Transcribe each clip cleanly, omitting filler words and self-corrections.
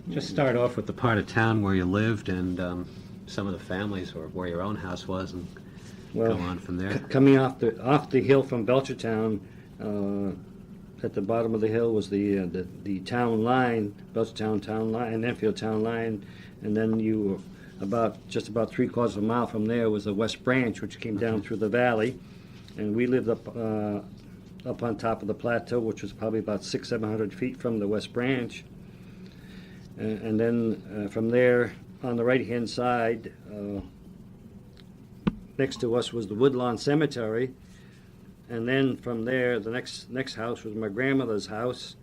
Just start off with the part of town where you lived and some of the families, or where your own house was, and Well, go on from there. coming off the hill from Belchertown, at the bottom of the hill was the town line, Belchertown town line, Enfield town line, and then you just about 3/4 of a mile from there was the West Branch, which came down through the valley, and we lived up on top of the plateau, which was probably about 600-700 feet from the West Branch, and then from there on the right-hand side. Next to us was the Woodlawn Cemetery, and then from there, the next house was my grandmother's house,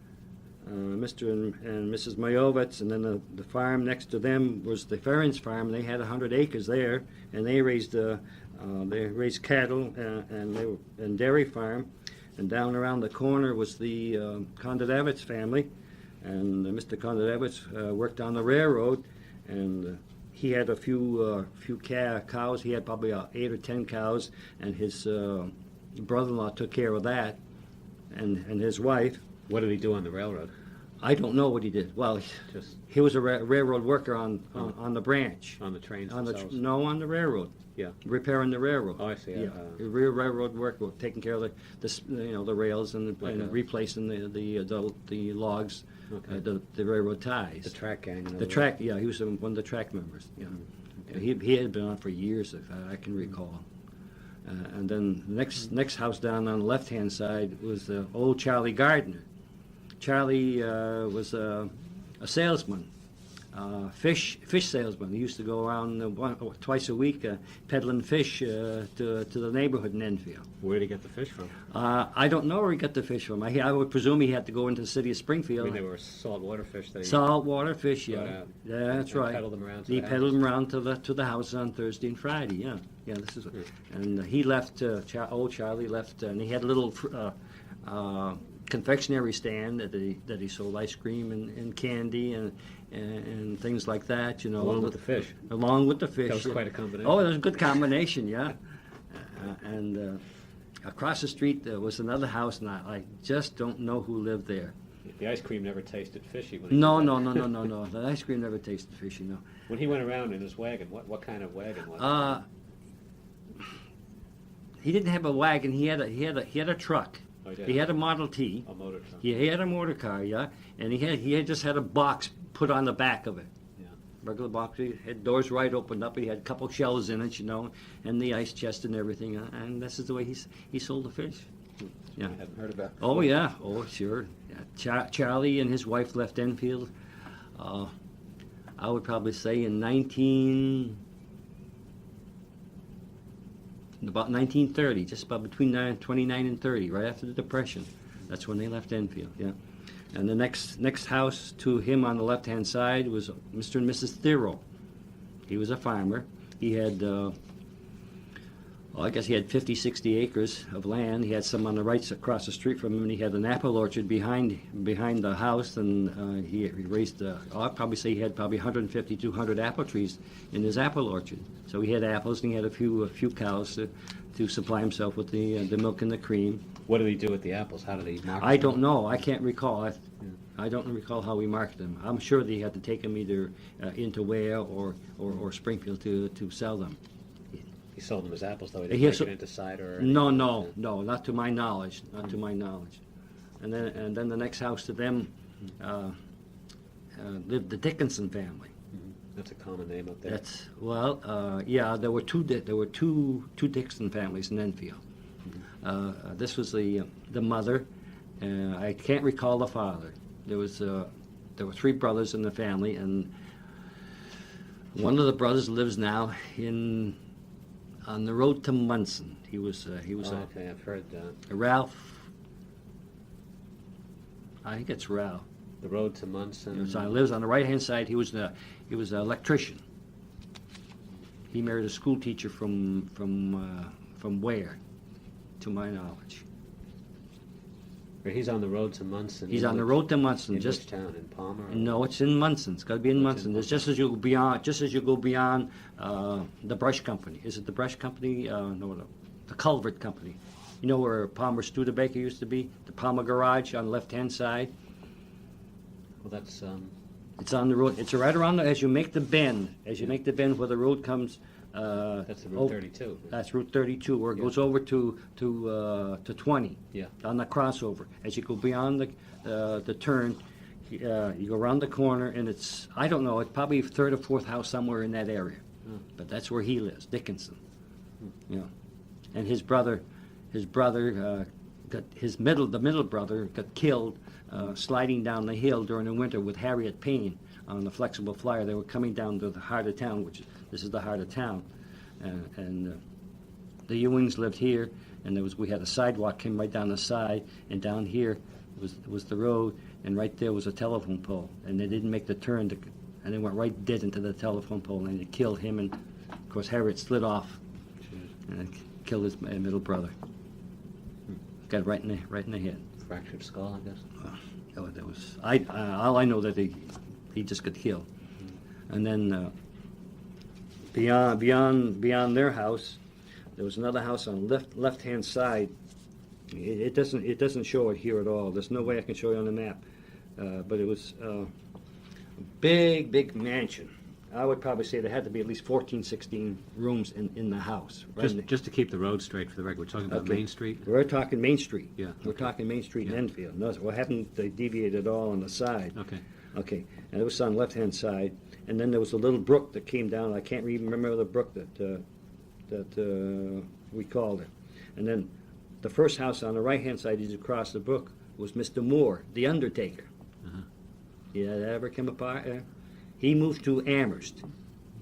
Mr. and Mrs. Mayovitz, and then the farm next to them was the Ferens farm. They had 100 acres there, and they raised cattle and dairy farm. And down around the corner was the Kondratevich family, and Mr. Kondratevich worked on the railroad, and he had a few cows. He had probably 8 or 10 cows, and his brother-in-law took care of that, and his wife. What did he do on the railroad? I don't know what he did. Well, he was a railroad worker on the branch. On the trains On themselves? No, on the railroad. Yeah. Repairing the railroad. Oh, I see. Yeah, railroad work, taking care of the rails and replacing the logs, Okay. the railroad ties. The track gang. The track, yeah, he was one of the track members. Yeah, he had been on for years, if I can recall. And then the next house down on the left-hand side was old Charlie Gardner. Charlie was a salesman, fish salesman. He used to go around twice a week peddling fish to the neighborhood in Enfield. Where did he get the fish from? I don't know where he got the fish from. I would presume he had to go into the city of I Springfield. mean, they were saltwater fish that he Saltwater fish, brought yeah. out. Yeah, that's And right. peddled them around to He the peddled house. them around to the house on Thursday and Friday. Yeah, this is. And he left. Old Charlie left, and he had a little confectionery stand that he sold ice cream and candy and things like that. Along with the fish. Along with the fish. That was quite a combination. Oh, it was a good combination. Yeah. And across the street there was another house, and I just don't know who lived there. The ice cream never tasted fishy. When he No. came back. No. The ice cream never tasted fishy. No. When he went around in his wagon, what kind of wagon was it? He didn't have a wagon. He had a truck. Oh, he did? He had a Model T. A motor truck. He had a motor car, yeah, and he had just had a box put on the back of it. Yeah. Regular box. He had doors right opened up. He had a couple shelves in it, and the ice chest and everything. And this is the way he sold the fish. Yeah. I hadn't heard about. Oh yeah. Oh sure. Yeah. Charlie and his wife left Enfield. I would probably say in about 1930, just about between 29 and 30, right after the Depression. That's when they left Enfield, yeah. And the next house to him on the left-hand side was Mr. and Mrs. Thero. He was a farmer. He had, I guess he had 50, 60 acres of land. He had some on the right across the street from him, and he had an apple orchard behind the house, and he raised, I'd probably say he had probably 150, 200 apple trees in his apple orchard. So he had apples, and he had a few cows to supply himself with the milk and the cream. What did he do with the apples? How did he market I them? don't know. I can't recall. I don't recall how he marketed them. I'm sure that he had to take them either into Ware or Springfield to sell them. He sold them as apples, though. He didn't He make so- it into cider. Or No, anything no, like that. no, not to my knowledge. Not to my knowledge. And then the next house to them lived the Dickinson family. That's a common name up there. That's yeah. There were two Dixon families in Enfield. This was the mother. I can't recall the father. There were 3 brothers in the family, and one of the brothers lives now on the road to Munson. He was okay, I've heard that. Ralph. I think it's Ralph. The road to Munson. So he lives on the right-hand side. He was an electrician. He married a school teacher from Ware, to my knowledge. He's on the road to Munson. He's on the road to Munson. In Just which town? In Palmer? Or? no, it's in Munson. It's got to be in Oh, Munson. It's just as you go beyond the brush company. Is it the brush company? No, the culvert company. You know where Palmer Studebaker used to be? The Palmer Garage on the left-hand side. Well, that's It's on the road. It's right around as you make the bend. As you make the bend where the road comes. That's the Route 32. That's Route 32, where it Yeah. goes over to 20. Yeah. On the crossover. As you go beyond the turn, you go around the corner, and it's, I don't know, it's probably third or fourth house somewhere in that area. But that's where he lives, Dickinson. Yeah. And his brother got the middle brother got killed sliding down the hill during the winter with Harriet Payne on the flexible flyer. They were coming down to the heart of town, this is the heart of town, and the Ewings lived here, and we had a sidewalk came right down the side, and down here was the road, and right there was a telephone pole, and they didn't make the turn, and they went right dead into the telephone pole, and it killed him, and of course Harriet slid off, and it killed his middle brother. Got right in the head. Fractured skull, I guess. That was all I know that he just got killed, and then beyond their house, there was another house on the left hand side. It doesn't show it here at all. There's no way I can show you on the map, but it was a big mansion. I would probably say there had to be at least 14, 16 rooms in the house. Right Just to keep the road straight for the record, we're talking about Okay. Main Street? We're talking Main Street. Yeah, We're okay. talking Main Street in Yeah. Enfield. No, what happened, they deviated all on the side. Okay. Okay, and it was on the left-hand side, and then there was a little brook that came down. I can't even remember the brook that we called it. And then the first house on the right-hand side, as you cross the brook, was Mr. Moore, the undertaker. Uh-huh. Yeah, that ever come apart? He moved to Amherst.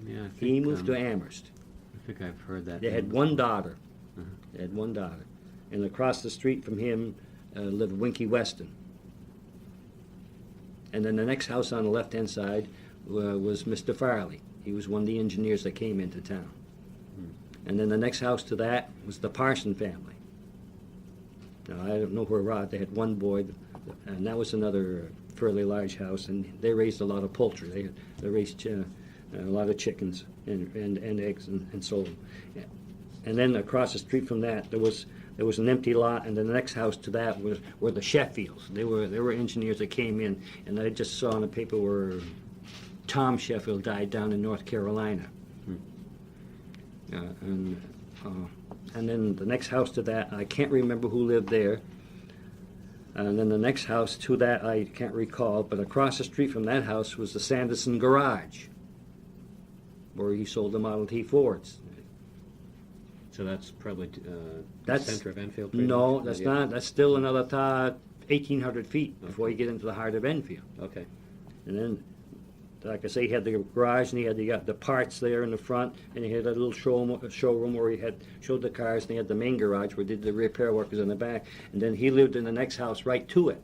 Yeah, I think, He moved to Amherst. I think I've heard that. They had name. one daughter. Uh-huh. They had one daughter. And across the street from him lived Winky Weston. And then the next house on the left-hand side was Mr. Farley. He was one of the engineers that came into town. And then the next house to that was the Parson family. Now, I don't know where Rod, they had one boy, and that was another fairly large house, and they raised a lot of poultry. They raised a lot of chickens and eggs and sold them. And then across the street from that, there was an empty lot, and then the next house to that were the Sheffields. They were engineers that came in, and I just saw in the paper where Tom Sheffield died down in North Carolina. And then the next house to that, I can't remember who lived there. And then the next house to that, I can't recall, but across the street from that house was the Sanderson garage, where he sold the Model T Fords. So that's probably That's- the center of Enfield? pretty No, much? that's Yeah. not. That's still another 1,800 feet before you get into the heart of Enfield. Okay. And then, like I say, he had the garage, and he had the parts there in the front, and he had a little showroom where he showed the cars, and he had the main garage where he did the repair work was in the back. And then he lived in the next house right to it.